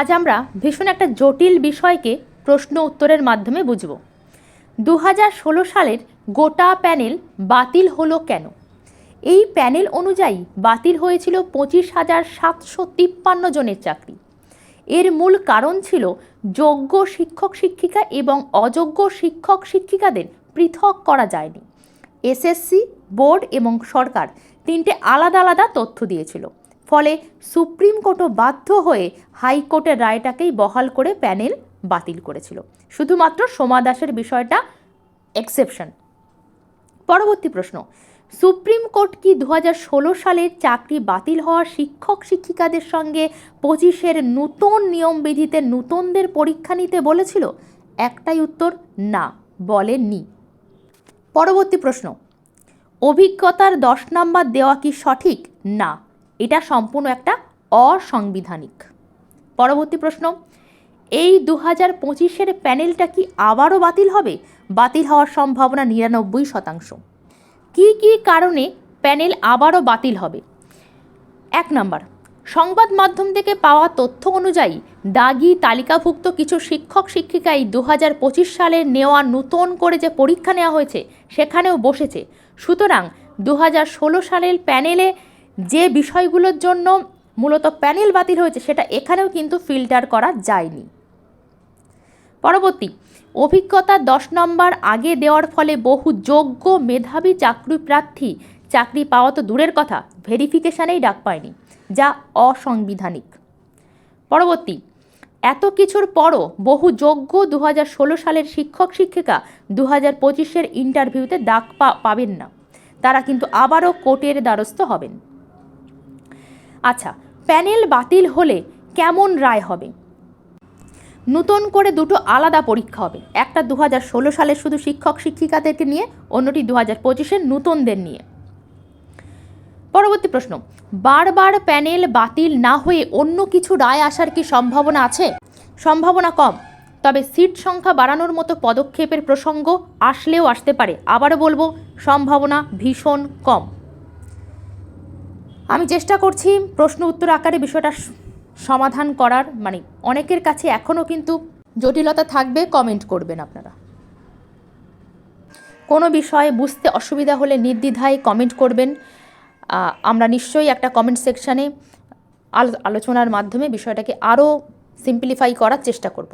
আজ আমরা ভীষণ একটা জটিল বিষয়কে প্রশ্ন উত্তরের মাধ্যমে বুঝব। 2016 সালের গোটা প্যানেল বাতিল হলো কেন? এই প্যানেল অনুযায়ী বাতিল হয়েছিল 25,753 জনের চাকরি। এর মূল কারণ ছিল যোগ্য শিক্ষক শিক্ষিকা এবং অযোগ্য শিক্ষক শিক্ষিকাদের পৃথক করা যায়নি। এসএসসি, বোর্ড এবং সরকার তিনটে আলাদা আলাদা তথ্য দিয়েছিল। ফলে সুপ্রিম কোর্টও বাধ্য হয়ে হাইকোর্টের রায়টাকেই বহাল করে প্যানেল বাতিল করেছিল। শুধুমাত্র সোমা দাসের বিষয়টা এক্সেপশন। পরবর্তী প্রশ্ন, সুপ্রিম কোর্ট কি 2016 সালের চাকরি বাতিল হওয়া শিক্ষক শিক্ষিকাদের সঙ্গে 25-এর নতুন নিয়মবিধিতে নতুনদের পরীক্ষা নিতে বলেছিল? একটাই উত্তর, না, বলেননি। পরবর্তী প্রশ্ন, অভিজ্ঞতার 10 নাম্বার দেওয়া কি সঠিক? না, এটা সম্পূর্ণ একটা অসাংবিধানিক। পরবর্তী প্রশ্ন, এই 2025-এর প্যানেলটা কি আবারও বাতিল হবে? বাতিল হওয়ার সম্ভাবনা 99%। কি কি কারণে প্যানেল আবারও বাতিল হবে? 1 নাম্বার, সংবাদ মাধ্যম থেকে পাওয়া তথ্য অনুযায়ী দাগি তালিকাভুক্ত কিছু শিক্ষক শিক্ষিকাই 2025 সালে নেওয়া নতুন করে যে পরীক্ষা নেওয়া হয়েছে সেখানেও বসেছে। সুতরাং 2016 সালের প্যানেলে যে বিষয়গুলোর জন্য মূলত প্যানেল বাতিল হয়েছে সেটা এখানেও কিন্তু ফিল্টার করা যায়নি। পরবর্তী, অভিজ্ঞতা 10 নম্বর আগে দেওয়ার ফলে বহু যোগ্য মেধাবী চাকরি প্রার্থী চাকরি পাওয়া তো দূরের কথা, ভেরিফিকেশানেই ডাক পায়নি, যা অসাংবিধানিক। পরবর্তী, এত কিছুর পরও বহু যোগ্য 2016 সালের শিক্ষক শিক্ষিকা 2025-এর ইন্টারভিউতে ডাক পাবেন না। তারা কিন্তু আবারও কোর্টের দ্বারস্থ হবেন। আচ্ছা, প্যানেল বাতিল হলে কেমন রায় হবে? নতুন করে দুটো আলাদা পরীক্ষা হবে, একটা 2016 সালের শুধু শিক্ষক শিক্ষিকাদেরকে নিয়ে, অন্যটি 2025-এর নতুনদের নিয়ে। পরবর্তী প্রশ্ন, বারবার প্যানেল বাতিল না হয়ে অন্য কিছু রায় আসার কি সম্ভাবনা আছে? সম্ভাবনা কম, তবে সিট সংখ্যা বাড়ানোর মতো পদক্ষেপের প্রসঙ্গ আসলেও আসতে পারে। আবারও বলবো, সম্ভাবনা ভীষণ কম। আমি চেষ্টা করছি প্রশ্ন উত্তর আকারে বিষয়টা সমাধান করার, মানে অনেকের কাছে এখনও কিন্তু জটিলতা থাকবে, কমেন্ট করবেন আপনারা। কোনো বিষয়ে বুঝতে অসুবিধা হলে নির্দ্বিধায় কমেন্ট করবেন। আমরা নিশ্চয়ই একটা কমেন্ট সেকশানে আলোচনার মাধ্যমে বিষয়টাকে আরও সিম্পলিফাই করার চেষ্টা করব।